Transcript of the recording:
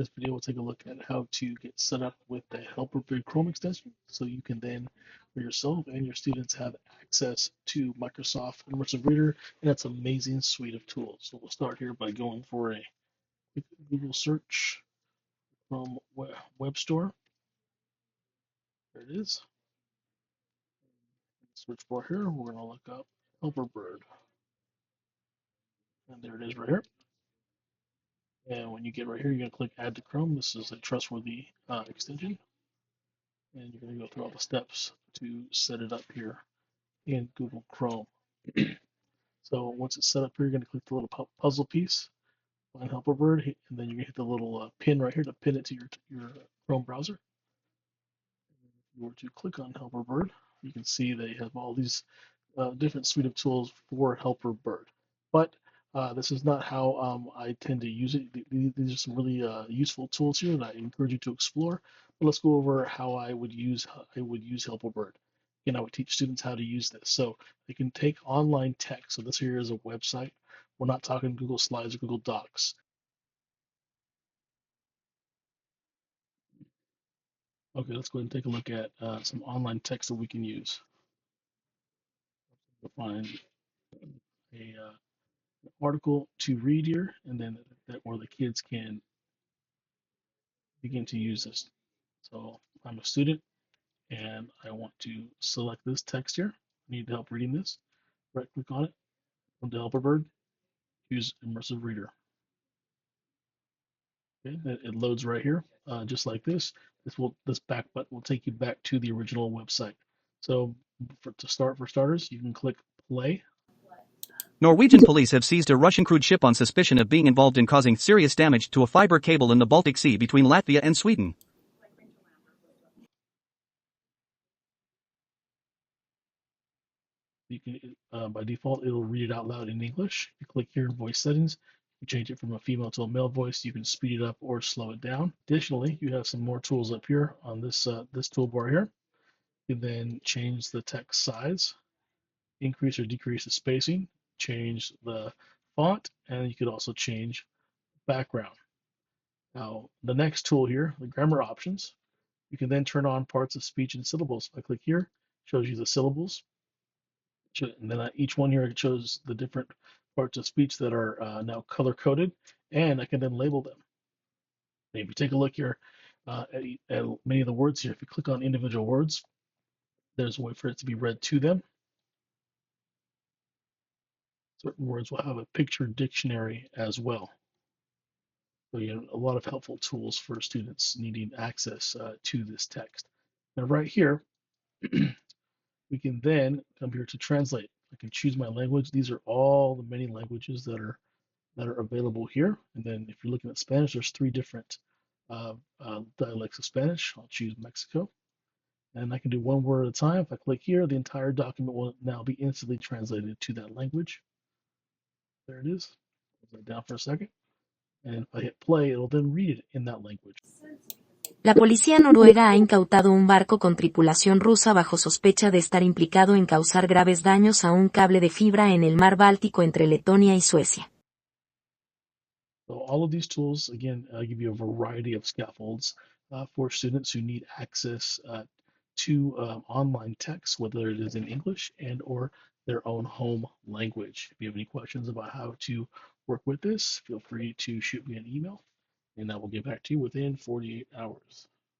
This video will take a look at how to get set up with the Helperbird Chrome extension so you can then, for yourself and your students, have access to Microsoft Immersive Reader and its amazing suite of tools. So we'll start here by going for a quick Google search from Web Store. There it is. Search bar here, we're going to look up Helperbird. And there it is right here. And when you get right here, you're going to click Add to Chrome. This is a trustworthy extension. And you're going to go through all the steps to set it up here in Google Chrome. So once it's set up here, you're going to click the little puzzle piece, find Helperbird, and then you're going to hit the little pin right here to pin it to your Chrome browser. If you were to click on Helperbird, you can see they have all these different suite of tools for Helperbird. But this is not how I tend to use it. These are some really useful tools here that I encourage you to explore. But let's go over how I would use Helperbird. Again, I would teach students how to use this. So they can take online text. So this here is a website. We're not talking Google Slides or Google Docs. Okay, let's go ahead and take a look at some online text that we can use. We'll find a article to read here, and then where the kids can begin to use this. So I'm a student and I want to select this text here. I need help reading this. Right click on it, go to Helperbird, use Immersive Reader. Okay, it loads right here, just like this. This back button will take you back to the original website. So for starters, you can click play. Norwegian police have seized a Russian crude ship on suspicion of being involved in causing serious damage to a fiber cable in the Baltic Sea between Latvia and Sweden. You can, by default, it'll read it out loud in English. You click here in voice settings. You change it from a female to a male voice. You can speed it up or slow it down. Additionally, you have some more tools up here on this toolbar here. You can then change the text size, increase or decrease the spacing, change the font, and you could also change background. Now, the next tool here, the grammar options, you can then turn on parts of speech and syllables. If I click here, it shows you the syllables. And then each one here, it shows the different parts of speech that are now color coded, and I can then label them. And if you take a look here at many of the words here, if you click on individual words, there's a way for it to be read to them. Certain words will have a picture dictionary as well. So you have a lot of helpful tools for students needing access to this text. Now right here, we can then come here to translate. I can choose my language. These are all the many languages that are available here. And then if you're looking at Spanish, there's 3 different dialects of Spanish. I'll choose Mexico. And I can do one word at a time. If I click here, the entire document will now be instantly translated to that language. There it is. Hold that down for a second. And if I hit play, it'll then read it in that language. La policía noruega ha incautado un barco con tripulación rusa bajo sospecha de estar implicado en causar graves daños a un cable de fibra en el mar Báltico entre Letonia y Suecia. So all of these tools, again, give you a variety of scaffolds for students who need access to online text, whether it is in English and or their own home language. If you have any questions about how to work with this, feel free to shoot me an email, and I will get back to you within 48 hours.